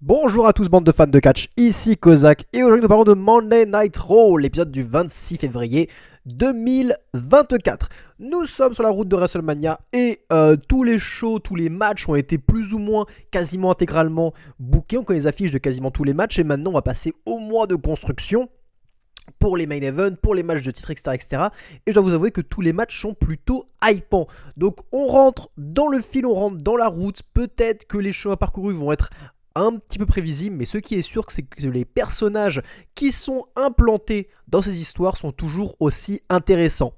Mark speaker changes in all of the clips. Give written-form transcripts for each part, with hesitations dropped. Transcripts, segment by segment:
Speaker 1: Bonjour à tous, bande de fans de catch, ici Kozak, et aujourd'hui nous parlons de Monday Night Raw, l'épisode du 26 février 2024. Nous sommes sur la route de WrestleMania et tous les shows, tous les matchs ont été plus ou moins quasiment intégralement bookés. On connaît les affiches de quasiment tous les matchs et maintenant on va passer au mois de construction pour les main events, pour les matchs de titre, etc., etc. Et je dois vous avouer que tous les matchs sont plutôt hypants. Donc on rentre dans le fil, on rentre dans la route. Peut-être que les chemins parcourus vont être un petit peu prévisibles, mais ce qui est sûr, c'est que les personnages qui sont implantés dans ces histoires sont toujours aussi intéressants.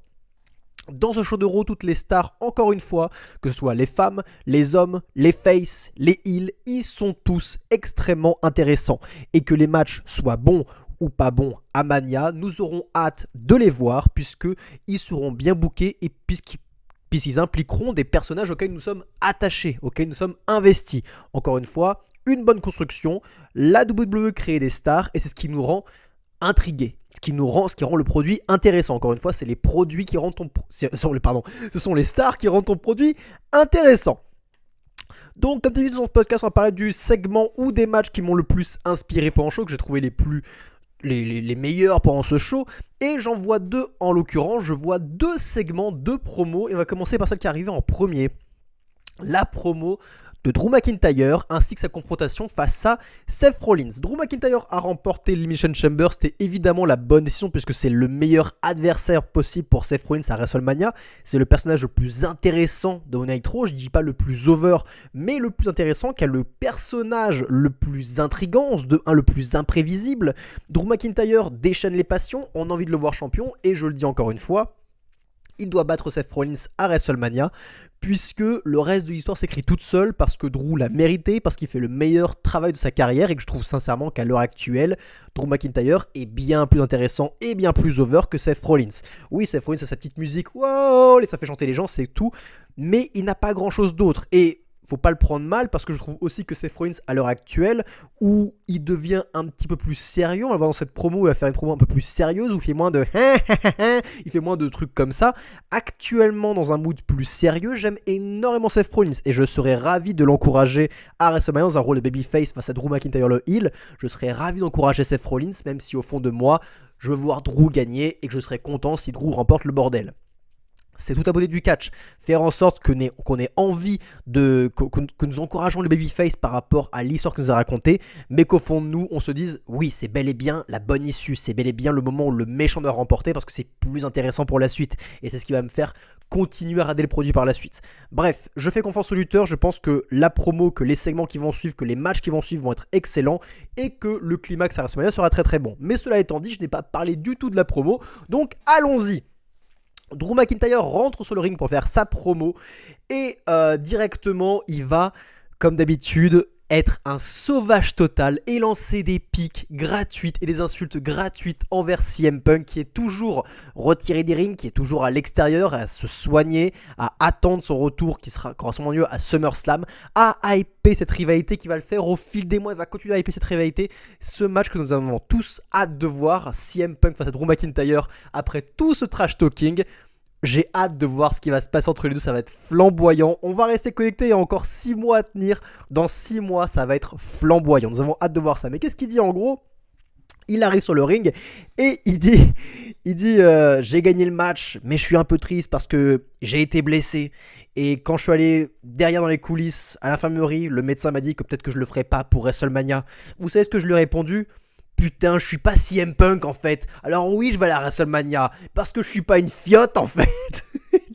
Speaker 1: Dans ce show de Raw, toutes les stars, encore une fois, que ce soit les femmes, les hommes, les faces, les heels, ils sont tous extrêmement intéressants. Et que les matchs soient bons ou pas bons à Mania, nous aurons hâte de les voir puisqu'ils seront bien bookés et puisqu'ils impliqueront des personnages auxquels nous sommes attachés, auxquels nous sommes investis. Encore une fois, une bonne construction, la WWE crée des stars et c'est ce qui nous rend intrigués. Ce qui rend le produit intéressant. Encore une fois, c'est les produits qui rendent ce sont les stars qui rendent ton produit intéressant. Donc, comme d'habitude dans ce podcast, on va parler du segment ou des matchs qui m'ont le plus inspiré pendant le show, que j'ai trouvé les meilleurs pendant ce show. Et j'en vois deux en l'occurrence. Je vois deux segments, deux promos. Et on va commencer par celle qui est arrivée en premier. La promo de Drew McIntyre ainsi que sa confrontation face à Seth Rollins. Drew McIntyre a remporté l'Elimination Chamber, c'était évidemment la bonne décision puisque c'est le meilleur adversaire possible pour Seth Rollins à WrestleMania. C'est le personnage le plus intéressant de Monday Night Raw, je dis pas le plus over, mais le plus intéressant, qui a le personnage le plus intriguant, le plus imprévisible. Drew McIntyre déchaîne les passions, on a envie de le voir champion et je le dis encore une fois, il doit battre Seth Rollins à WrestleMania, puisque le reste de l'histoire s'écrit toute seule, parce que Drew l'a mérité, parce qu'il fait le meilleur travail de sa carrière, et que je trouve sincèrement qu'à l'heure actuelle, Drew McIntyre est bien plus intéressant et bien plus over que Seth Rollins. Oui, Seth Rollins a sa petite musique, wow, et ça fait chanter les gens, c'est tout, mais il n'a pas grand chose d'autre, et faut pas le prendre mal parce que je trouve aussi que Seth Rollins à l'heure actuelle où il devient un petit peu plus sérieux, on va voir dans cette promo, il va faire une promo un peu plus sérieuse où il fait moins de il fait moins de trucs comme ça. Actuellement dans un mood plus sérieux, j'aime énormément Seth Rollins et je serais ravi de l'encourager à WrestleMania dans un rôle de babyface face à Drew McIntyre le heel. Je serais ravi d'encourager Seth Rollins même si au fond de moi, je veux voir Drew gagner et que je serais content si Drew remporte le bordel. C'est tout à beauté du catch, faire en sorte qu'on ait envie que nous encourageons le babyface par rapport à l'histoire que nous a racontée, mais qu'au fond de nous, on se dise, oui, c'est bel et bien la bonne issue, c'est bel et bien le moment où le méchant doit remporter parce que c'est plus intéressant pour la suite, et c'est ce qui va me faire continuer à rader le produit par la suite. Bref, je fais confiance aux lutteurs, je pense que la promo, que les segments qui vont suivre, que les matchs qui vont suivre vont être excellents, et que le climax à WrestleMania sera très très bon. Mais cela étant dit, je n'ai pas parlé du tout de la promo, donc allons-y. Drew McIntyre rentre sur le ring pour faire sa promo et directement il va, comme d'habitude, être un sauvage total et lancer des piques gratuites et des insultes gratuites envers CM Punk qui est toujours retiré des rings, qui est toujours à l'extérieur, à se soigner, à attendre son retour qui aura son lieu à SummerSlam, à hyper cette rivalité qui va le faire au fil des mois, il va continuer à hyper cette rivalité, ce match que nous avons tous hâte de voir, CM Punk face à Drew McIntyre après tout ce trash talking. J'ai hâte de voir ce qui va se passer entre les deux, ça va être flamboyant. On va rester connecté, il y a encore 6 mois à tenir. Dans 6 mois, ça va être flamboyant. Nous avons hâte de voir ça. Mais qu'est-ce qu'il dit en gros ? Il arrive sur le ring et il dit j'ai gagné le match, mais je suis un peu triste parce que j'ai été blessé. Et quand je suis allé derrière dans les coulisses à l'infirmerie, le médecin m'a dit que peut-être que je le ferais pas pour WrestleMania. Vous savez ce que je lui ai répondu ? Putain, je suis pas CM Punk en fait. Alors oui, je vais aller à WrestleMania parce que je suis pas une fiotte en fait.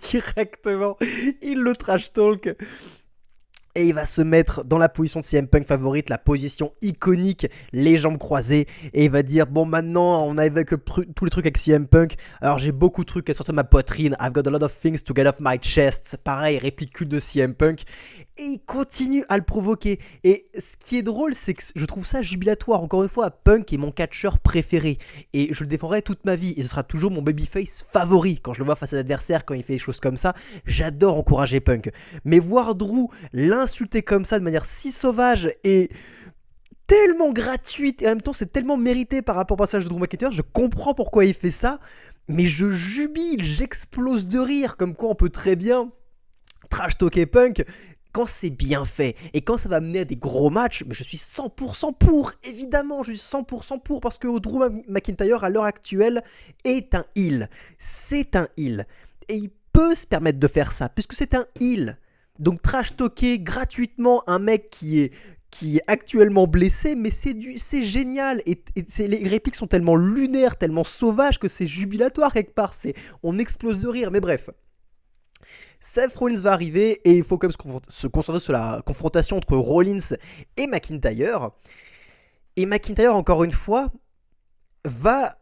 Speaker 1: Directement, il le trash talk. Et il va se mettre dans la position de CM Punk favorite, la position iconique, les jambes croisées. Et il va dire, bon maintenant on a évoqué tous les trucs avec CM Punk. Alors j'ai beaucoup de trucs à sortir de ma poitrine. I've got a lot of things to get off my chest. Pareil, réplique culte de CM Punk. Et il continue à le provoquer. Et ce qui est drôle, c'est que je trouve ça jubilatoire. Encore une fois, Punk est mon catcheur préféré. Et je le défendrai toute ma vie. Et ce sera toujours mon babyface favori. Quand je le vois face à l'adversaire, quand il fait des choses comme ça, j'adore encourager Punk. Mais voir Drew l'insulter comme ça de manière si sauvage et tellement gratuite, et en même temps c'est tellement mérité par rapport au passage de Drew McIntyre, je comprends pourquoi il fait ça, mais je jubile, j'explose de rire, comme quoi on peut très bien trash talker Punk quand c'est bien fait et quand ça va mener à des gros matchs, mais je suis 100% pour, évidemment, je suis 100% pour parce que Drew McIntyre à l'heure actuelle est un heel. C'est un heel. Et il peut se permettre de faire ça puisque c'est un heel. Donc trash-talker gratuitement un mec qui est actuellement blessé, mais c'est génial et les répliques sont tellement lunaires, tellement sauvages que c'est jubilatoire quelque part, on explose de rire, mais bref. Seth Rollins va arriver et il faut quand même se concentrer sur la confrontation entre Rollins et McIntyre. Et McIntyre, encore une fois, va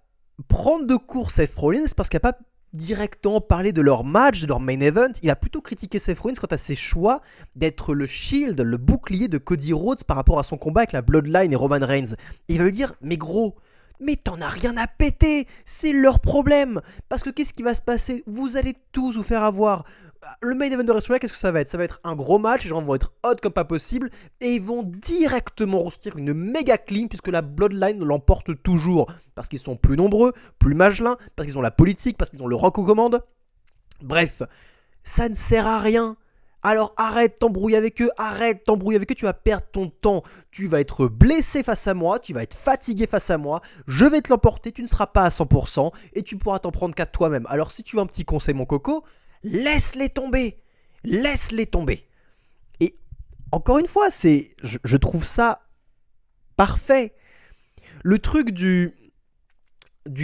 Speaker 1: prendre de court Seth Rollins parce qu'il n'a pas directement parlé de leur match, de leur main event. Il va plutôt critiquer Seth Rollins quant à ses choix d'être le shield, le bouclier de Cody Rhodes par rapport à son combat avec la Bloodline et Roman Reigns. Et il va lui dire, mais gros, mais t'en as rien à péter, c'est leur problème. Parce que qu'est-ce qui va se passer? Vous allez tous vous faire avoir. Le main event de WrestleMania, qu'est-ce que ça va être? Ça va être un gros match, les gens vont être hot comme pas possible, et ils vont directement ressortir une méga clean, puisque la Bloodline l'emporte toujours, parce qu'ils sont plus nombreux, plus magelins, parce qu'ils ont la politique, parce qu'ils ont le rock aux commandes. Bref, ça ne sert à rien. Alors arrête de t'embrouiller avec eux, tu vas perdre ton temps, tu vas être blessé face à moi, tu vas être fatigué face à moi, je vais te l'emporter, tu ne seras pas à 100%, et tu pourras t'en prendre qu'à toi-même. Alors si tu veux un petit conseil mon coco, laisse-les tomber. Et encore une fois, je trouve ça parfait. Le truc du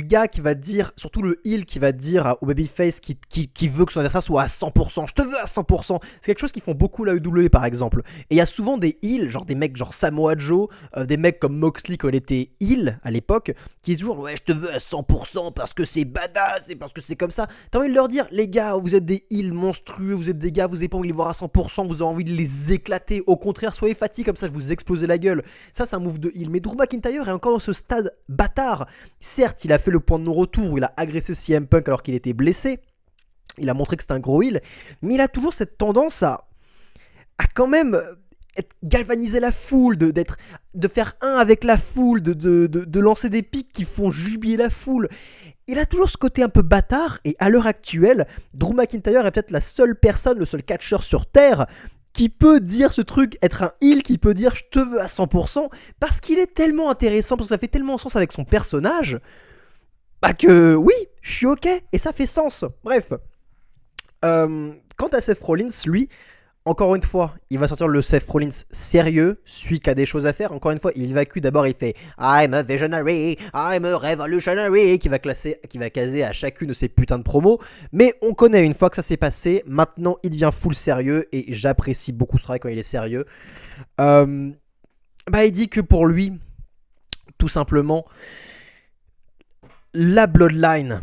Speaker 1: gars qui va dire, surtout le heel qui va dire au babyface qui veut que son adversaire soit à 100%, je te veux à 100%, c'est quelque chose qu'ils font beaucoup la WWE par exemple. Et il y a souvent des heels, genre des mecs genre Samoa Joe, des mecs comme Moxley quand il était heel à l'époque, qui disent toujours ouais je te veux à 100% parce que c'est badass et parce que c'est comme ça. T'as envie de leur dire les gars vous êtes des heels monstrueux, vous êtes des gars, vous n'avez pas envie de les voir à 100%, vous avez envie de les éclater, au contraire soyez fatigués comme ça vous explosez la gueule. Ça c'est un move de heel, mais Drew McIntyre est encore dans ce stade bâtard. Certes il a fait le point de non-retour où il a agressé CM Punk alors qu'il était blessé. Il a montré que c'était un gros heel. Mais il a toujours cette tendance à quand même galvaniser la foule, de faire un avec la foule, de lancer des pics qui font jubiler la foule. Il a toujours ce côté un peu bâtard. Et à l'heure actuelle, Drew McIntyre est peut-être la seule personne, le seul catcheur sur Terre qui peut dire ce truc, être un heel, qui peut dire je te veux à 100%, parce qu'il est tellement intéressant, parce que ça fait tellement sens avec son personnage, bah que oui, je suis ok, et ça fait sens. Bref, quant à Seth Rollins, lui, encore une fois, il va sortir le Seth Rollins sérieux, celui qui a des choses à faire. Encore une fois, il évacue d'abord, il fait I'm a visionary, I'm a revolutionary, qui va caser à chacune de ses putains de promos. Mais on connaît une fois que ça s'est passé, maintenant il devient full sérieux et j'apprécie beaucoup ce travail quand il est sérieux. Il dit que pour lui, tout simplement, la Bloodline,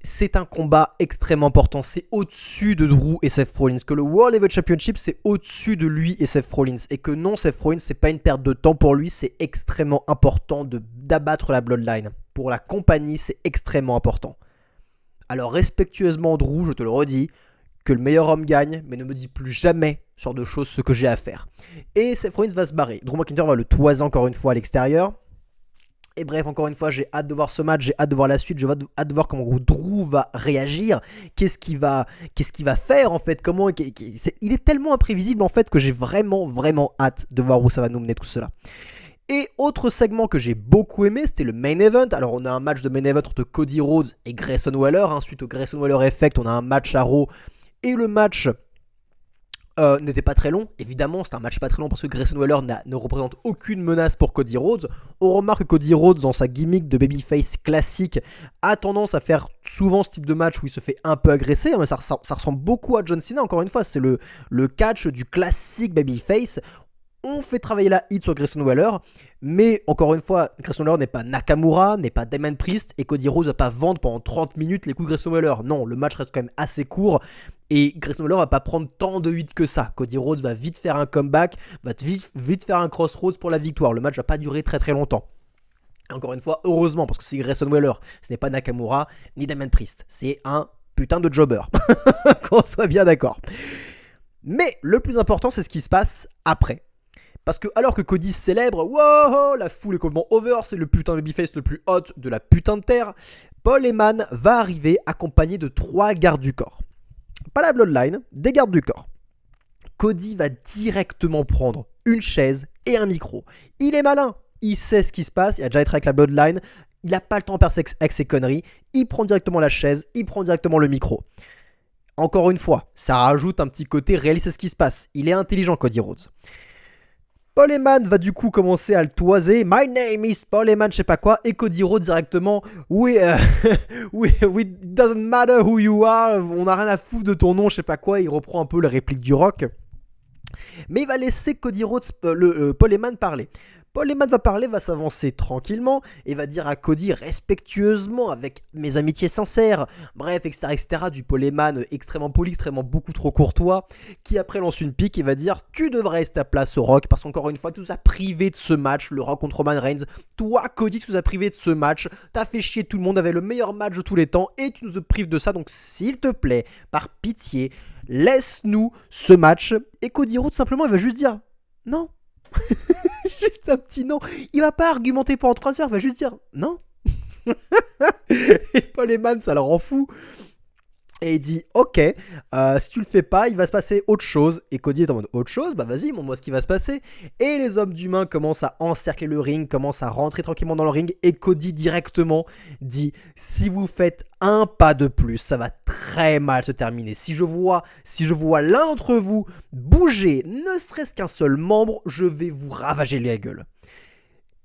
Speaker 1: c'est un combat extrêmement important. C'est au-dessus de Drew et Seth Rollins. Que le World Heavyweight Championship, c'est au-dessus de lui et Seth Rollins. Et que non, Seth Rollins, c'est pas une perte de temps pour lui. C'est extrêmement important d'abattre la Bloodline. Pour la compagnie, c'est extrêmement important. Alors, respectueusement, Drew, je te le redis, que le meilleur homme gagne, mais ne me dis plus jamais ce genre de choses, ce que j'ai à faire. Et Seth Rollins va se barrer. Drew McIntyre va le toiser encore une fois à l'extérieur. Et bref, encore une fois, j'ai hâte de voir ce match, j'ai hâte de voir la suite, j'ai hâte de voir comment Drew va réagir, qu'est-ce qu'il va faire en fait, il est tellement imprévisible en fait que j'ai vraiment hâte de voir où ça va nous mener tout cela. Et autre segment que j'ai beaucoup aimé, c'était le main event. Alors on a un match de main event entre Cody Rhodes et Grayson Waller, suite au Grayson Waller Effect, on a un match à Raw, et le match n'était pas très long, évidemment c'est un match pas très long parce que Grayson Waller ne représente aucune menace pour Cody Rhodes. On remarque que Cody Rhodes dans sa gimmick de babyface classique a tendance à faire souvent ce type de match où il se fait un peu agresser, mais ça ressemble beaucoup à John Cena. Encore une fois c'est le catch du classique babyface. On fait travailler la hit sur Grayson Waller, mais encore une fois, Grayson Waller n'est pas Nakamura, n'est pas Damien Priest, et Cody Rhodes ne va pas vendre pendant 30 minutes les coups de Grayson Waller. Non, le match reste quand même assez court, et Grayson Waller va pas prendre tant de hits que ça. Cody Rhodes va vite faire un comeback, va vite faire un crossroads pour la victoire. Le match va pas durer très longtemps. Encore une fois, heureusement, parce que c'est Grayson Waller, ce n'est pas Nakamura, ni Damien Priest. C'est un putain de jobber, qu'on soit bien d'accord. Mais le plus important, c'est ce qui se passe après. Parce que alors que Cody célèbre, wow, la foule est complètement over, c'est le putain de babyface le plus hot de la putain de terre, Paul Heyman va arriver accompagné de 3 gardes du corps. Pas la Bloodline, des gardes du corps. Cody va directement prendre une chaise et un micro. Il est malin, il sait ce qui se passe, il a déjà été avec la Bloodline, il n'a pas le temps de perdre avec ses conneries, il prend directement la chaise, il prend directement le micro. Encore une fois, ça rajoute un petit côté réaliste à ce qui se passe. Il est intelligent, Cody Rhodes. Paul Heyman va du coup commencer à le toiser. My name is Paul Heyman, je sais pas quoi. Et Cody Rhodes directement. We doesn't matter who you are. On n'a rien à foutre de ton nom, je sais pas quoi. Il reprend un peu la réplique du Rock. Mais il va laisser Cody Rhodes, Paul Heyman parler. Paul Heyman va parler, va s'avancer tranquillement et va dire à Cody respectueusement, avec mes amitiés sincères, bref, etc. Du Paul Heyman extrêmement poli, extrêmement beaucoup trop courtois, qui après lance une pique et va dire tu devrais rester à place au Rock, parce qu'encore une fois, tu nous as privé de ce match, le Rock contre Roman Reigns. Toi, Cody, tu nous as privé de ce match, t'as fait chier tout le monde, avait le meilleur match de tous les temps et tu nous prives de ça, donc s'il te plaît, par pitié, laisse-nous ce match. Et Cody Rhodes, simplement, il va juste dire non. Juste un petit non. Il va pas argumenter pendant 3 heures, il va juste dire non. Et Paul Heyman, ça le rend fou. Et il dit ok, si tu le fais pas, il va se passer autre chose. Et Cody est en mode autre chose, bah vas-y, montre-moi ce qui va se passer. Et les hommes d'humains commencent à encercler le ring, commencent à rentrer tranquillement dans le ring. Et Cody directement dit si vous faites un pas de plus, ça va très mal se terminer. Si je vois l'un d'entre vous bouger, ne serait-ce qu'un seul membre, je vais vous ravager la gueule.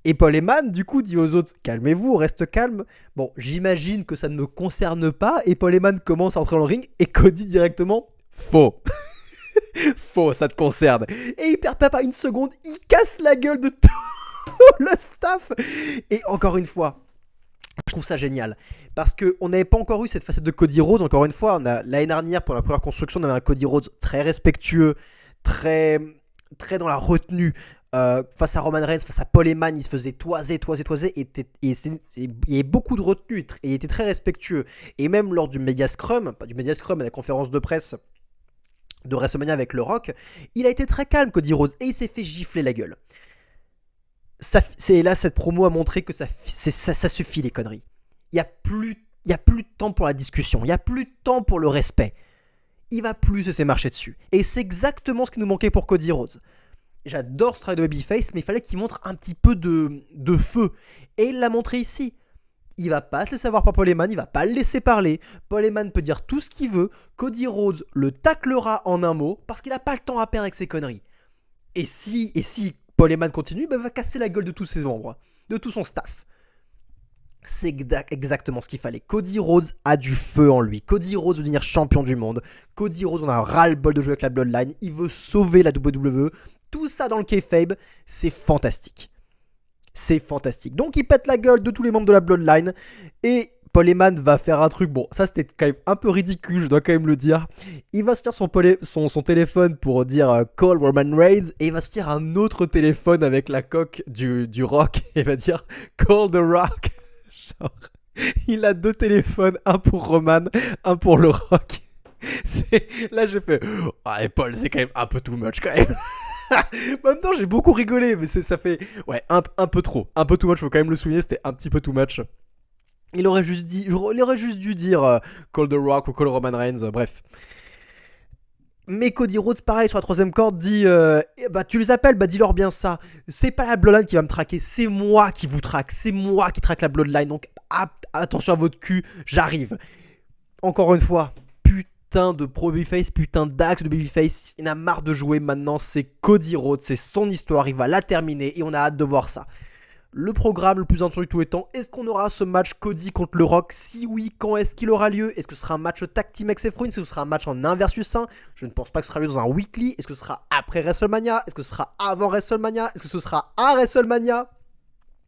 Speaker 1: Et Paul Heyman, du coup, dit aux autres « Calmez-vous, reste calme ». Bon, j'imagine que ça ne me concerne pas. Et Paul Heyman commence à entrer dans le ring. Et Cody directement « Faux ». Faux, ça te concerne. Et il perd pas une seconde. Il casse la gueule de tout le staff. Et encore une fois, je trouve ça génial. Parce qu'on n'avait pas encore eu cette facette de Cody Rhodes. Encore une fois, l'année dernière, pour la première construction, on avait un Cody Rhodes très respectueux, très dans la retenue. Face à Roman Reigns, face à Paul Heyman, il se faisait toiser et il y avait beaucoup de retenue et il était très respectueux. Et même lors du Media Scrum, pas du Media Scrum, mais la conférence de presse de WrestleMania avec le Rock, il a été très calme, Cody Rhodes, et il s'est fait gifler la gueule. Là, cette promo a montré que ça suffit les conneries. Il n'y a plus de temps pour la discussion, il n'y a plus de temps pour le respect. Il va plus se laisser marcher dessus. Et c'est exactement ce qui nous manquait pour Cody Rhodes. J'adore ce travail de babyface, mais il fallait qu'il montre un petit peu de feu. Et il l'a montré ici. Il va pas se laisser avoir par Paul Heyman, il va pas le laisser parler. Paul Heyman peut dire tout ce qu'il veut. Cody Rhodes le taclera en un mot, parce qu'il n'a pas le temps à perdre avec ses conneries. Et si Paul Heyman continue, il va casser la gueule de tous ses membres, de tout son staff. C'est exactement ce qu'il fallait. Cody Rhodes a du feu en lui. Cody Rhodes veut devenir champion du monde. Cody Rhodes, on a ras-le-bol de jouer avec la Bloodline. Il veut sauver la WWE. Tout ça dans le kayfabe, c'est fantastique. C'est fantastique. Donc il pète la gueule de tous les membres de la Bloodline. Et Paul Heyman va faire un truc. Bon, ça c'était quand même un peu ridicule, je dois quand même le dire. Il va sortir son téléphone pour dire Call Roman Reigns. Et il va sortir un autre téléphone avec la coque du Rock. Et il va dire Call the Rock. Genre, il a 2 téléphones, un pour Roman, un pour le Rock. Là j'ai fait et Paul, c'est quand même un peu too much quand même. En même temps j'ai beaucoup rigolé, mais ça fait un peu trop, un peu too much, faut quand même le souligner, c'était un petit peu too much. Il aurait juste dû dire Call the Rock ou Call Roman Reigns, bref. Mais Cody Rhodes, pareil, sur la 3ème corde, dit tu les appelles, dis-leur bien ça. C'est pas la Bloodline qui va me traquer, c'est moi qui vous traque, c'est moi qui traque la Bloodline. Donc attention à votre cul, j'arrive. Encore une fois, putain de pro babyface, putain d'axe de babyface. Il en a marre de jouer maintenant, c'est Cody Rhodes, c'est son histoire, il va la terminer et on a hâte de voir ça. Le programme le plus attendu de tous les temps, est-ce qu'on aura ce match Cody contre le Rock? Si oui, quand est-ce qu'il aura lieu? Est-ce que ce sera un match tag team avec Seth Rollins? Est-ce que ce sera un match en 1 versus 1? Je ne pense pas que ce sera lieu dans un weekly. Est-ce que ce sera après WrestleMania? Est-ce que ce sera avant WrestleMania? Est-ce que ce sera à WrestleMania?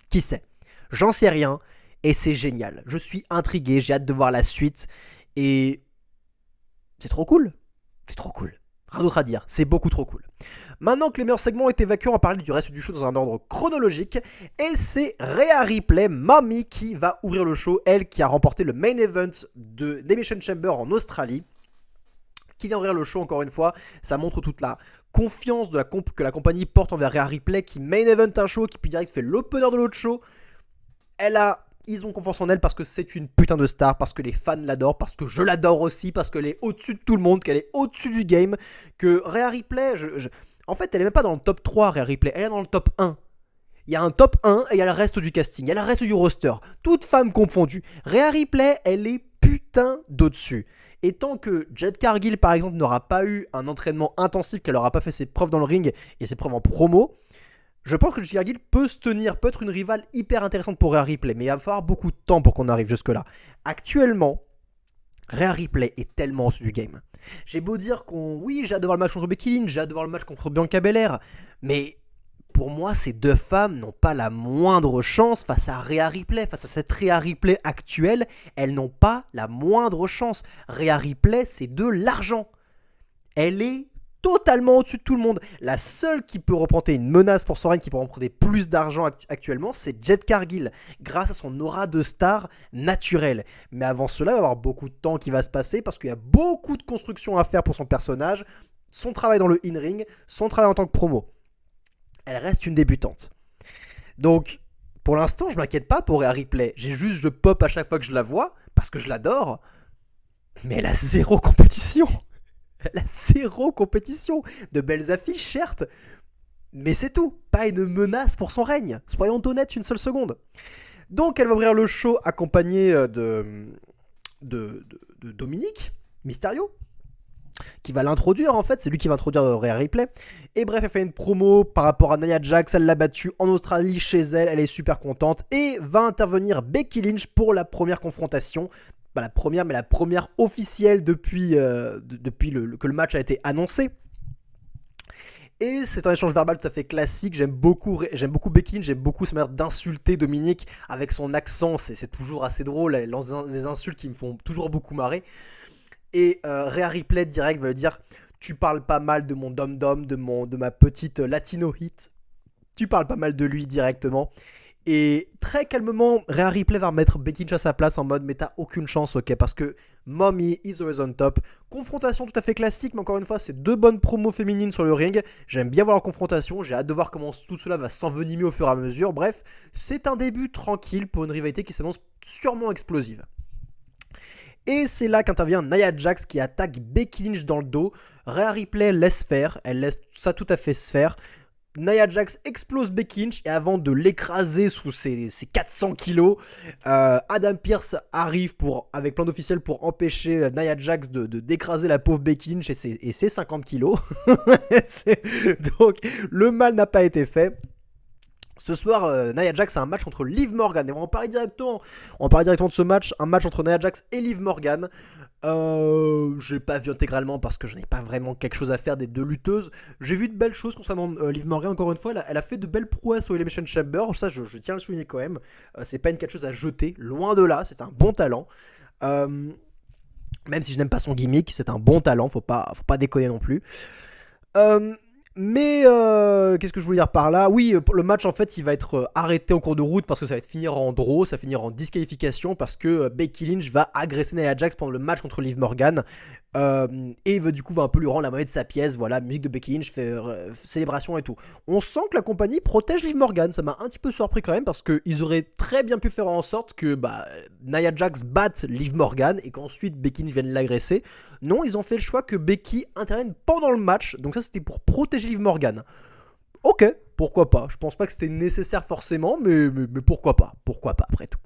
Speaker 1: Qui sait? J'en sais rien et c'est génial. Je suis intrigué, j'ai hâte de voir la suite et c'est trop cool. C'est trop cool. Rien d'autre à dire, c'est beaucoup trop cool. Maintenant que les meilleurs segments ont été évacués, on va parler du reste du show dans un ordre chronologique. Et c'est Rhea Ripley, Mommy, qui va ouvrir le show. Elle qui a remporté le main event de Elimination Chamber en Australie. Qui vient ouvrir le show encore une fois. Ça montre toute la confiance que la compagnie porte envers Rhea Ripley, qui main event un show, qui puis direct fait l'opener de l'autre show. Elle a ils ont confiance en elle parce que c'est une putain de star, parce que les fans l'adorent, parce que je l'adore aussi, parce qu'elle est au-dessus de tout le monde, qu'elle est au-dessus du game, que Rhea Ripley, en fait, elle est même pas dans le top 3, Rhea Ripley, elle est dans le top 1. Il y a un top 1 et il y a le reste du casting, il y a le reste du roster, toutes femmes confondues. Rhea Ripley, elle est putain d'au-dessus. Et tant que Jade Cargill, par exemple, n'aura pas eu un entraînement intensif, qu'elle n'aura pas fait ses preuves dans le ring et ses preuves en promo, je pense que Jade Cargill peut se tenir, peut être une rivale hyper intéressante pour Rhea Ripley, mais il va falloir beaucoup de temps pour qu'on arrive jusque-là. Actuellement, Rhea Ripley est tellement au-dessus du game. J'ai beau dire oui, j'ai hâte de voir le match contre Becky Lynch, j'ai hâte de voir le match contre Bianca Belair, mais pour moi, ces deux femmes n'ont pas la moindre chance face à Rhea Ripley, face à cette Rhea Ripley actuelle, elles n'ont pas la moindre chance. Rhea Ripley, c'est de l'argent. Elle est totalement au-dessus de tout le monde. La seule qui peut représenter une menace pour son règne, qui peut représenter plus d'argent actuellement, c'est Jade Cargill, grâce à son aura de star naturelle. Mais avant cela, il va y avoir beaucoup de temps qui va se passer, parce qu'il y a beaucoup de construction à faire pour son personnage, son travail dans le in-ring, son travail en tant que promo. Elle reste une débutante. Donc, pour l'instant, je m'inquiète pas pour Rhea Ripley. Je pop à chaque fois que je la vois, parce que je l'adore. Mais elle a zéro compétition. Elle a zéro compétition. De belles affiches, certes. Mais c'est tout. Pas une menace pour son règne. Soyons honnêtes une seule seconde. Donc, elle va ouvrir le show accompagnée de Dominic Mysterio, qui va l'introduire en fait, c'est lui qui va introduire Rhea Ripley. Et bref, elle fait une promo par rapport à Nia Jax, elle l'a battue en Australie chez elle est super contente. Et va intervenir Becky Lynch pour la première confrontation. Pas la première, mais la première officielle depuis que le match a été annoncé. Et c'est un échange verbal tout à fait classique, j'aime beaucoup Becky Lynch, j'aime beaucoup sa manière d'insulter Dominic avec son accent, c'est toujours assez drôle, elle lance des insultes qui me font toujours beaucoup marrer. Et Rhea Ripley direct va dire: tu parles pas mal de mon dom-dom, de ma petite Latino hit. Tu parles pas mal de lui directement. Et très calmement, Rhea Ripley va remettre Becky Lynch à sa place en mode: mais t'as aucune chance, ok, parce que Mommy is always on top. Confrontation tout à fait classique, mais encore une fois, c'est deux bonnes promos féminines sur le ring. J'aime bien voir la confrontation, j'ai hâte de voir comment tout cela va s'envenimer au fur et à mesure. Bref, c'est un début tranquille pour une rivalité qui s'annonce sûrement explosive. Et c'est là qu'intervient Nia Jax qui attaque Becky Lynch dans le dos. Rhea Ripley laisse faire, elle laisse ça tout à fait se faire. Nia Jax explose Becky Lynch et avant de l'écraser sous ses 400 kilos, Adam Pearce arrive avec plein d'officiels pour empêcher Nia Jax d'écraser la pauvre Becky Lynch et ses 50 kilos. Donc le mal n'a pas été fait. Ce soir, Nia Jax a un match contre Liv Morgan. Et on va en parler directement de ce match. Un match entre Nia Jax et Liv Morgan. J'ai pas vu intégralement parce que je n'ai pas vraiment quelque chose à faire des deux lutteuses. J'ai vu de belles choses concernant Liv Morgan. Encore une fois, elle a fait de belles prouesses au Elimination Chamber. Ça, je tiens à le souligner quand même. C'est pas une quelque chose à jeter. Loin de là, c'est un bon talent. Même si je n'aime pas son gimmick, c'est un bon talent. Faut pas déconner non plus. Mais qu'est-ce que je voulais dire par là? Oui, le match en fait il va être arrêté en cours de route parce que ça va finir en draw, ça va finir en disqualification parce que Becky Lynch va agresser Nia Jax pendant le match contre Liv Morgan et du coup va un peu lui rendre la monnaie de sa pièce. Voilà, musique de Becky Lynch, fait célébration et tout. On sent que la compagnie protège Liv Morgan, ça m'a un petit peu surpris quand même parce qu'ils auraient très bien pu faire en sorte que Nia Jax batte Liv Morgan et qu'ensuite Becky Lynch vienne l'agresser. Non, ils ont fait le choix que Becky intervienne pendant le match, donc ça c'était pour protéger Liv Morgan. Ok, pourquoi pas. Je pense pas que c'était nécessaire forcément, mais pourquoi pas après tout.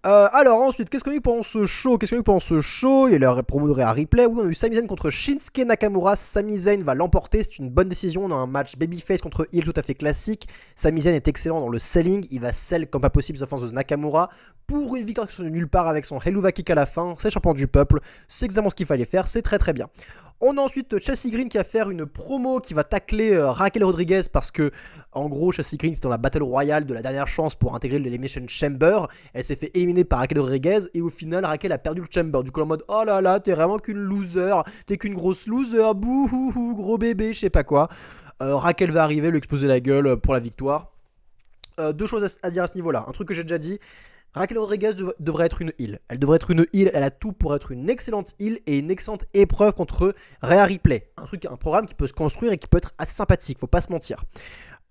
Speaker 1: Alors ensuite, qu'est-ce qu'on a eu pendant ce show? Il y a la promo de Rhea Ripley. Oui, on a eu Sami Zayn contre Shinsuke Nakamura. Sami Zayn va l'emporter, c'est une bonne décision. On a un match babyface contre heel tout à fait classique. Sami Zayn est excellent dans le selling. Il va sell comme pas possible les offenses de Nakamura pour une victoire qui sort de nulle part avec son Helluva Kick à la fin. C'est champion du peuple. C'est exactement ce qu'il fallait faire. C'est très très bien. On a ensuite Chelsea Green qui va faire une promo qui va tacler Raquel Rodriguez parce que, en gros, Chelsea Green c'était dans la Battle Royale de la dernière chance pour intégrer l'Elimination Chamber. Elle s'est fait éliminer par Raquel Rodriguez et au final, Raquel a perdu le Chamber. Du coup, en mode oh là là, t'es vraiment qu'une loser, t'es qu'une grosse loser, bouhouhou, gros bébé, je sais pas quoi. Raquel va arriver, lui exploser la gueule pour la victoire. Deux choses à dire à ce niveau-là. Un truc que j'ai déjà dit. Raquel Rodriguez devrait être une heel. Elle devrait être une heel, elle a tout pour être une excellente heel et une excellente épreuve contre Rhea Ripley. Un programme qui peut se construire et qui peut être assez sympathique, faut pas se mentir.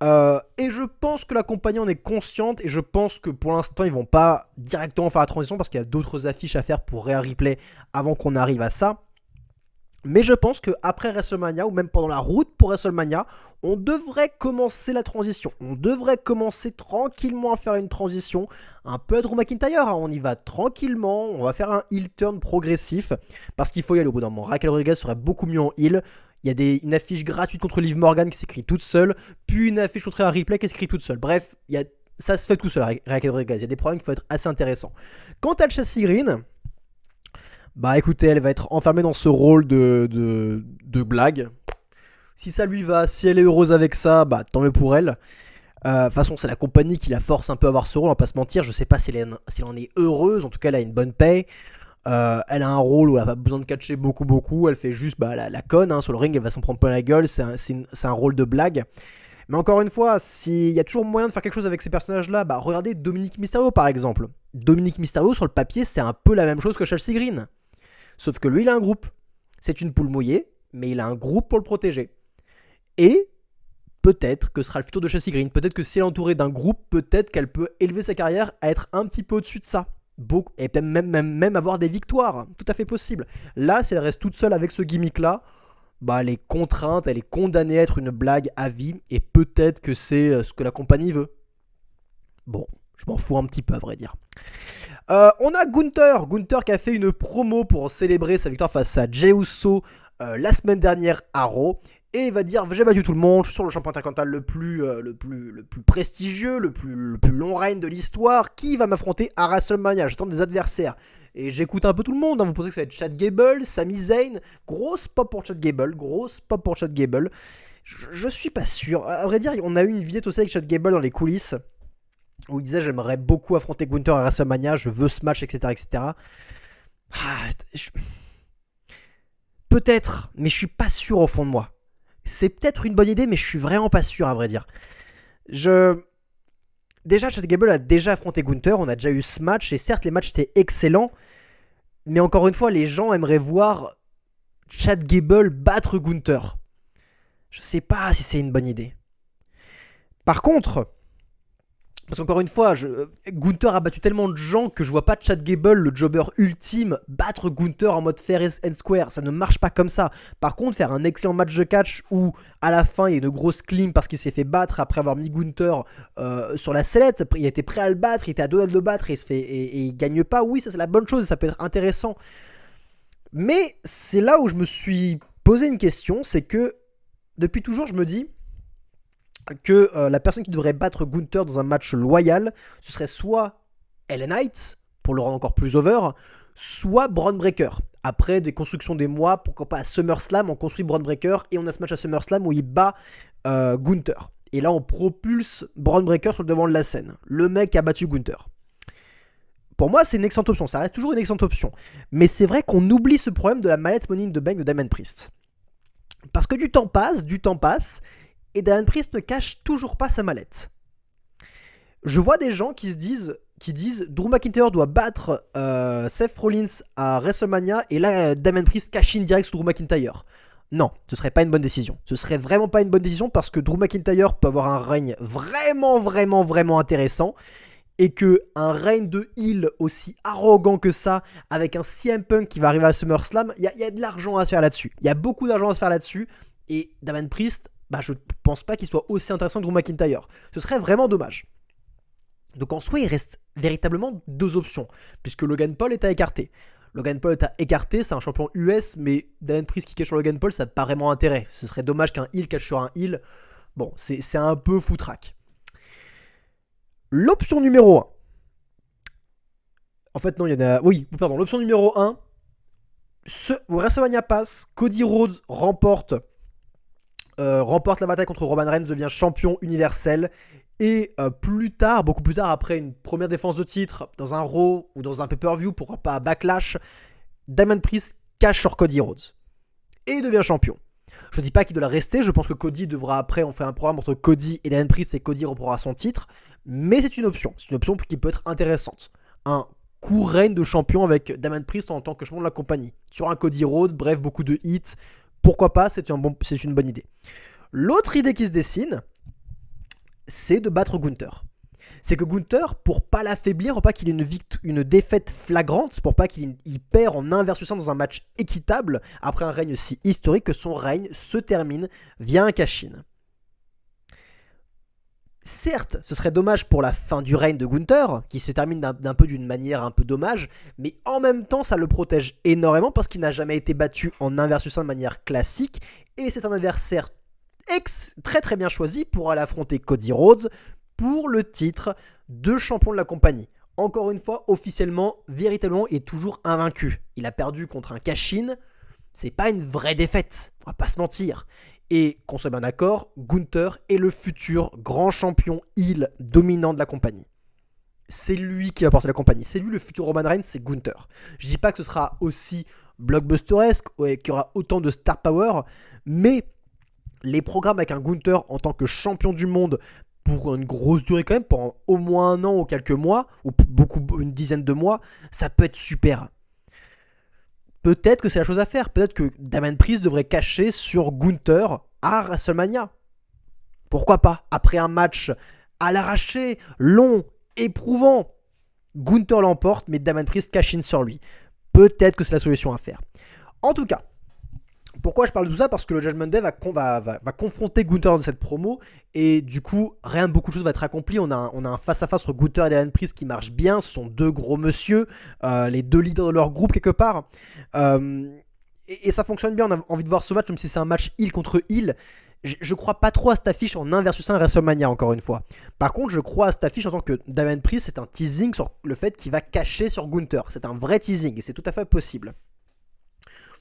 Speaker 1: Et je pense que la compagnie en est consciente, et je pense que pour l'instant ils vont pas directement faire la transition parce qu'il y a d'autres affiches à faire pour Rhea Ripley avant qu'on arrive à ça. Mais je pense qu'après WrestleMania, ou même pendant la route pour WrestleMania, on devrait commencer la transition. On devrait commencer tranquillement à faire une transition, un peu à Drew McIntyre, hein. On y va tranquillement, on va faire un heel turn progressif, parce qu'il faut y aller au bout d'un moment. Raquel Rodriguez serait beaucoup mieux en heel. Il y a une affiche gratuite contre Liv Morgan qui s'écrit toute seule, puis une affiche contre un replay qui s'écrit toute seule. Bref, ça se fait tout seul, Raquel Rodriguez. Il y a des problèmes qui peuvent être assez intéressants. Quant à Chelsea Green, bah écoutez, elle va être enfermée dans ce rôle de blague. Si ça lui va, si elle est heureuse avec ça, bah tant mieux pour elle. De toute façon, c'est la compagnie qui la force un peu à avoir ce rôle, on va pas se mentir. Je sais pas si elle en est heureuse, en tout cas elle a une bonne paye. Elle a un rôle où elle a pas besoin de catcher beaucoup. Elle fait juste la conne, hein. Sur le ring, elle va s'en prendre plein la gueule. C'est un rôle de blague. Mais encore une fois, s'il y a toujours moyen de faire quelque chose avec ces personnages-là, bah regardez Dominic Mysterio par exemple. Dominic Mysterio, sur le papier, c'est un peu la même chose que Chelsea Green. Sauf que lui, il a un groupe. C'est une poule mouillée, mais il a un groupe pour le protéger. Et peut-être que ce sera le futur de Chelsea Green. Peut-être que si elle est entourée d'un groupe, peut-être qu'elle peut élever sa carrière à être un petit peu au-dessus de ça. Et même avoir des victoires. Tout à fait possible. Là, si elle reste toute seule avec ce gimmick-là, bah, elle est contrainte, elle est condamnée à être une blague à vie. Et peut-être que c'est ce que la compagnie veut. Bon, je m'en fous un petit peu à vrai dire. On a Gunther qui a fait une promo pour célébrer sa victoire face à Jey Uso la semaine dernière à Raw. Et il va dire, j'ai battu tout le monde, je suis sur le champion intercontinental le plus prestigieux, le plus long règne de l'histoire. Qui va m'affronter à WrestleMania? J'attends des adversaires. Et j'écoute un peu tout le monde, hein. Vous pensez que ça va être Chad Gable, Sami Zayn. Grosse pop pour Chad Gable. Je suis pas sûr. À vrai dire, on a eu une vignette aussi avec Chad Gable dans les coulisses, où il disait j'aimerais beaucoup affronter Gunther à WrestleMania, je veux ce match, etc. Peut-être, mais je suis pas sûr au fond de moi. C'est peut-être une bonne idée, mais je suis vraiment pas sûr à vrai dire. Déjà, Chad Gable a déjà affronté Gunther, on a déjà eu ce match, et certes les matchs étaient excellents, mais encore une fois, les gens aimeraient voir Chad Gable battre Gunther. Je sais pas si c'est une bonne idée. Par contre, parce qu'encore une fois, Gunther a battu tellement de gens que je vois pas Chad Gable, le jobber ultime, battre Gunther en mode fair and square. Ça ne marche pas comme ça. Par contre, faire un excellent match de catch où à la fin il y a une grosse clim parce qu'il s'est fait battre après avoir mis Gunther sur la sellette. Il était prêt à le battre, il était à deux doigts de le battre et il gagne pas. Oui, ça c'est la bonne chose, ça peut être intéressant. Mais c'est là où je me suis posé une question, c'est que depuis toujours je me dis que la personne qui devrait battre Gunther dans un match loyal, ce serait soit LA Knight, pour le rendre encore plus over, soit Bron Breakker. Après des constructions des mois, pourquoi pas à SummerSlam, on construit Bron Breakker et on a ce match à SummerSlam où il bat Gunther. Et là, on propulse Bron Breakker sur le devant de la scène. Le mec a battu Gunther. Pour moi, c'est une excellente option. Ça reste toujours une excellente option. Mais c'est vrai qu'on oublie ce problème de la mallette Money in the Bank de Damien Priest. Parce que du temps passe, et Damien Priest ne cache toujours pas sa mallette. Je vois des gens qui disent Drew McIntyre doit battre Seth Rollins à WrestleMania et là Damien Priest cash in direct sur Drew McIntyre. Non, ce serait pas une bonne décision. Ce serait vraiment pas une bonne décision parce que Drew McIntyre peut avoir un règne vraiment intéressant et que un règne de heel aussi arrogant que ça avec un CM Punk qui va arriver à SummerSlam, il y a de l'argent à se faire là-dessus. Il y a beaucoup d'argent à se faire là-dessus et Damien Priest, je pense pas qu'il soit aussi intéressant que Drew McIntyre. Ce serait vraiment dommage. Donc en soi, il reste véritablement deux options, puisque Logan Paul est à écarter. Logan Paul est à écarter, c'est un champion US, mais Damien Priest qui cache sur Logan Paul, ça n'a pas vraiment intérêt. Ce serait dommage qu'un heel cache sur un heel. Bon, c'est un peu foutraque. L'option numéro 1. En fait, non, il y en a... Oui, pardon, l'option numéro 1. WrestleMania passe, Cody Rhodes remporte la bataille contre Roman Reigns, devient champion universel. Et beaucoup plus tard, après une première défense de titre, dans un Raw ou dans un pay-per-view, pourquoi pas à Backlash, Damien Priest cache sur Cody Rhodes. Et devient champion. Je ne dis pas qu'il doit rester, je pense que Cody devra après, on fait un programme entre Cody et Damien Priest et Cody reprendra son titre. Mais c'est une option qui peut être intéressante. Un court règne de champion avec Damien Priest en tant que champion de la compagnie. Sur un Cody Rhodes, bref, beaucoup de hits. Pourquoi pas, c'est une bonne idée. L'autre idée qui se dessine, c'est de battre Gunther. C'est que Gunther, pour pas l'affaiblir, pour pas qu'il ait une défaite flagrante, pour pas qu'il perd en 1 versus 1 dans un match équitable, après un règne si historique, que son règne se termine via un cash-in. Certes, ce serait dommage pour la fin du règne de Gunther, qui se termine d'une manière un peu dommage, mais en même temps, ça le protège énormément parce qu'il n'a jamais été battu en 1 versus 1 de manière classique, et c'est un adversaire très très bien choisi pour aller affronter Cody Rhodes pour le titre de champion de la compagnie. Encore une fois, officiellement, véritablement, il est toujours invaincu. Il a perdu contre un cash-in, c'est pas une vraie défaite, on va pas se mentir. Et qu'on soit bien d'accord, Gunther est le futur grand champion heel dominant de la compagnie. C'est lui qui va porter la compagnie. C'est lui le futur Roman Reigns, c'est Gunther. Je dis pas que ce sera aussi blockbusteresque, qu'il y aura autant de star power, mais les programmes avec un Gunther en tant que champion du monde pour une grosse durée quand même, pendant au moins 1 an ou quelques mois, ou une dizaine de mois, ça peut être super. Peut-être que c'est la chose à faire. Peut-être que Damian Priest devrait cacher sur Gunther à WrestleMania. Pourquoi pas? Après un match à l'arraché, long, éprouvant, Gunther l'emporte, mais Damian Priest cache in sur lui. Peut-être que c'est la solution à faire. En tout cas, pourquoi je parle de tout ça? Parce que le Judgment Day va confronter Gunther dans cette promo, et du coup, beaucoup de choses va être accompli. On a un face-à-face entre Gunther et Damian Priest qui marche bien. Ce sont 2 gros monsieur, les 2 leaders de leur groupe quelque part. Et ça fonctionne bien, on a envie de voir ce match, même si c'est un match heel contre heel. Je crois pas trop à cette affiche en 1 versus 1 WrestleMania, encore une fois. Par contre, je crois à cette affiche en tant que Damian Priest, c'est un teasing sur le fait qu'il va cacher sur Gunther. C'est un vrai teasing, et c'est tout à fait possible.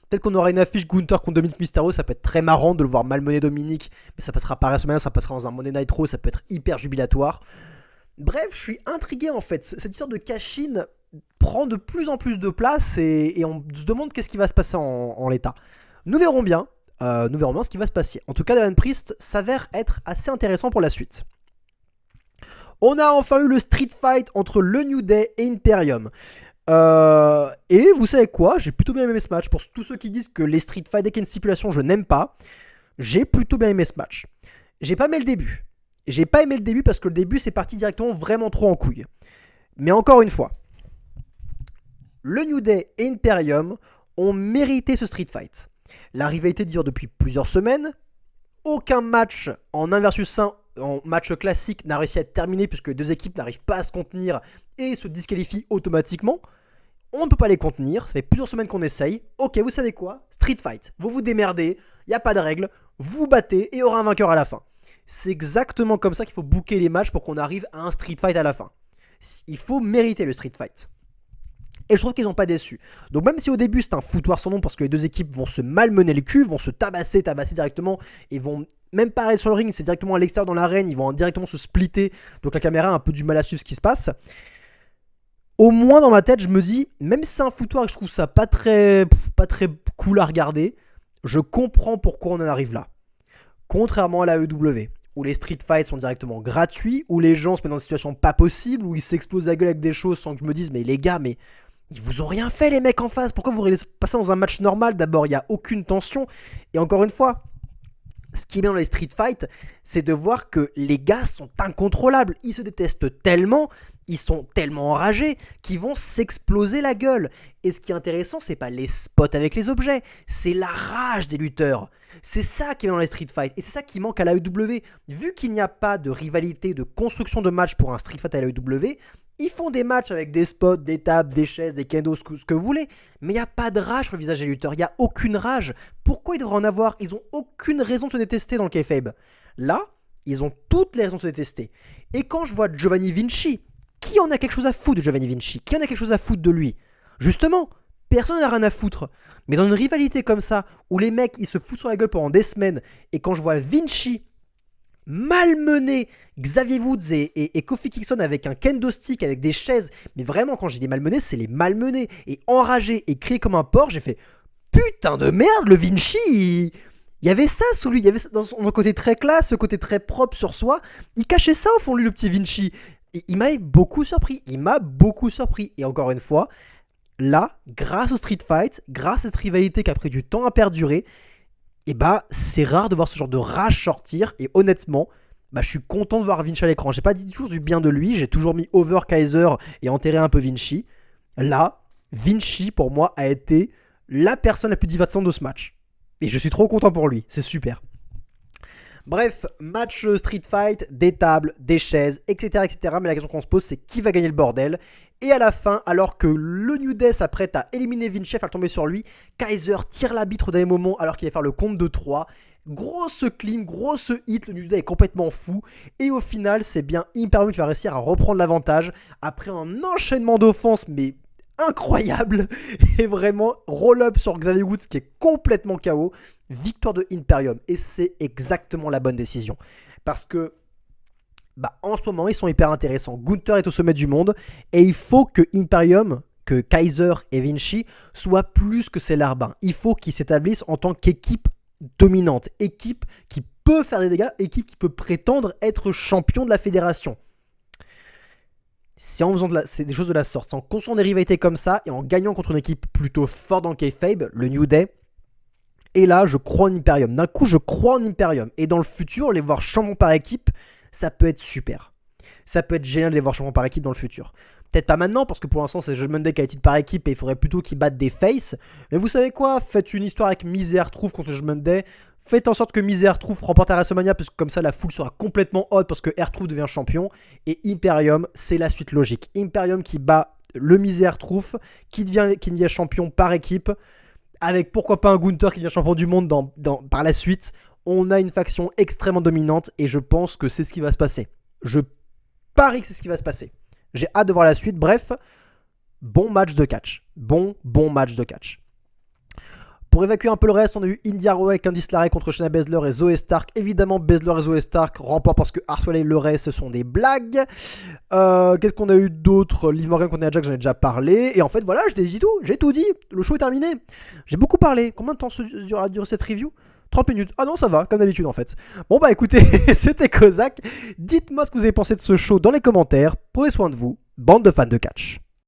Speaker 1: Peut-être qu'on aura une affiche Gunther contre Dominic Mysterio, ça peut être très marrant de le voir malmener Dominic, mais ça passera pas à WrestleMania, ça passera dans un Monday Night Raw, ça peut être hyper jubilatoire. Bref, je suis intrigué en fait. Cette histoire de cash-in prend de plus en plus de place, et on se demande qu'est-ce qui va se passer en l'état. Nous verrons bien ce qui va se passer. En tout cas, Damian Priest s'avère être assez intéressant pour la suite. On a enfin eu le street fight entre le New Day et Imperium. Et vous savez quoi, j'ai plutôt bien aimé ce match. Pour tous ceux qui disent que les street fight avec une stipulation je n'aime pas, j'ai plutôt bien aimé ce match. J'ai pas aimé le début. Parce que le début c'est parti directement vraiment trop en couille. Mais encore une fois, le New Day et Imperium ont mérité ce street fight. La rivalité dure depuis plusieurs semaines. Aucun match en 1 versus 1 en match classique n'a réussi à être terminé puisque les 2 équipes n'arrivent pas à se contenir et se disqualifient automatiquement. On ne peut pas les contenir, ça fait plusieurs semaines qu'on essaye. Ok, vous savez quoi? Street fight, vous vous démerdez, il n'y a pas de règles, vous battez et il y aura un vainqueur à la fin. C'est exactement comme ça qu'il faut booker les matchs pour qu'on arrive à un street fight à la fin. Il faut mériter le street fight. Et je trouve qu'ils n'ont pas déçu. Donc même si au début c'est un foutoir sans nom parce que les 2 équipes vont se malmener le cul, vont se tabasser directement et vont même pas aller sur le ring, c'est directement à l'extérieur dans l'arène, ils vont directement se splitter, donc la caméra a un peu du mal à suivre ce qui se passe. Au moins dans ma tête, je me dis, même si c'est un foutoir et que je trouve ça pas très cool à regarder, je comprends pourquoi on en arrive là. Contrairement à la AEW, où les street fights sont directement gratuits, où les gens se mettent dans des situations pas possibles, où ils s'explosent la gueule avec des choses sans que je me dise, mais les gars, mais ils vous ont rien fait les mecs en face, pourquoi vous voulez passer dans un match normal? D'abord, il n'y a aucune tension, et encore une fois, ce qui est bien dans les street fights, c'est de voir que les gars sont incontrôlables. Ils se détestent tellement, ils sont tellement enragés qu'ils vont s'exploser la gueule. Et ce qui est intéressant, c'est pas les spots avec les objets, c'est la rage des lutteurs. C'est ça qui est dans les street fights, et c'est ça qui manque à l'AEW. Vu qu'il n'y a pas de rivalité, de construction de match pour un street fight à l'AEW, ils font des matchs avec des spots, des tables, des chaises, des kendo, ce que vous voulez. Mais il n'y a pas de rage sur le visage des lutteurs. Il n'y a aucune rage. Pourquoi ils devraient en avoir? Ils n'ont aucune raison de se détester dans le kayfabe. Là, ils ont toutes les raisons de se détester. Et quand je vois Giovanni Vinci, qui en a quelque chose à foutre de Giovanni Vinci? Qui en a quelque chose à foutre de lui? Justement, personne n'a rien à foutre. Mais dans une rivalité comme ça, où les mecs, ils se foutent sur la gueule pendant des semaines, et quand je vois Vinci malmener Xavier Woods et Kofi Kingston avec un kendo stick, avec des chaises, mais vraiment quand j'ai dit malmener, c'est les malmener, et enrager et crier comme un porc, j'ai fait putain de merde, le Vinci, il y avait ça sous lui, il y avait ça dans son côté très classe, ce côté très propre sur soi, il cachait ça au fond de lui, le petit Vinci. Et il m'a beaucoup surpris, et encore une fois, là, grâce au street fight, grâce à cette rivalité qui a pris du temps à perdurer, et bah c'est rare de voir ce genre de rage sortir, et honnêtement, bah, je suis content de voir Vinci à l'écran. J'ai pas dit toujours du bien de lui, j'ai toujours mis over Kaiser et enterré un peu Vinci. Là, Vinci, pour moi, a été la personne la plus divertissante de ce match. Et je suis trop content pour lui, c'est super. Bref, match street fight, des tables, des chaises, etc. etc. Mais la question qu'on se pose, c'est qui va gagner le bordel. Et à la fin, alors que le New Day s'apprête à éliminer Vinci, à faire tomber sur lui, Kaiser tire l'arbitre au dernier moment alors qu'il allait faire le compte de 3. Grosse clean, grosse hit, le New Day est complètement fou. Et au final, c'est bien Imperium qui va réussir à reprendre l'avantage après un enchaînement d'offenses, mais incroyable. Et vraiment, roll-up sur Xavier Woods qui est complètement KO. Victoire de Imperium. Et c'est exactement la bonne décision. Parce que en ce moment, ils sont hyper intéressants. Gunther est au sommet du monde. Et il faut que Imperium, que Kaiser et Vinci soient plus que ces larbins. Il faut qu'ils s'établissent en tant qu'équipe dominante. Équipe qui peut faire des dégâts. Équipe qui peut prétendre être champion de la fédération. C'est en faisant des choses de la sorte, c'est en construisant des rivalités comme ça et en gagnant contre une équipe plutôt forte dans le kayfabe, le New Day. Et là, je crois en Imperium. D'un coup, je crois en Imperium. Et dans le futur, les voir champions par équipe, ça peut être super. Ça peut être génial de les voir champions par équipe dans le futur. Peut-être pas maintenant, parce que pour l'instant, c'est Judgment Day qui a été par équipe et il faudrait plutôt qu'ils battent des faces. Mais vous savez quoi? Faites une histoire avec Miz et R-Truth contre Judgment Day. Faites en sorte que Miz et R-Truth remportent à WrestleMania, parce que comme ça, la foule sera complètement hot parce que R-Truth devient champion. Et Imperium, c'est la suite logique. Imperium qui bat le Miz et R-Truth, qui devient champion par équipe, avec pourquoi pas un Gunther qui devient champion du monde par la suite. On a une faction extrêmement dominante et je pense que c'est ce qui va se passer. Je parie que c'est ce qui va se passer. J'ai hâte de voir la suite. Bref, bon match de catch. Bon match de catch. Pour évacuer un peu le reste, on a eu India Rowe avec Candice LeRae contre Shayna Baszler et Zoe Stark. Évidemment, Baszler et Zoe Stark remportent parce que Hartwell et LeRae, ce sont des blagues. Qu'est-ce qu'on a eu d'autre? Liv Morgan contre Nia Jax, j'en ai déjà parlé. Et en fait, voilà, j'ai tout dit. Le show est terminé. J'ai beaucoup parlé. Combien de temps a duré cette review? 30 minutes. Ah non, ça va, comme d'habitude en fait. Bon bah écoutez, c'était Kozak. Dites-moi ce que vous avez pensé de ce show dans les commentaires. Prenez soin de vous, bande de fans de catch.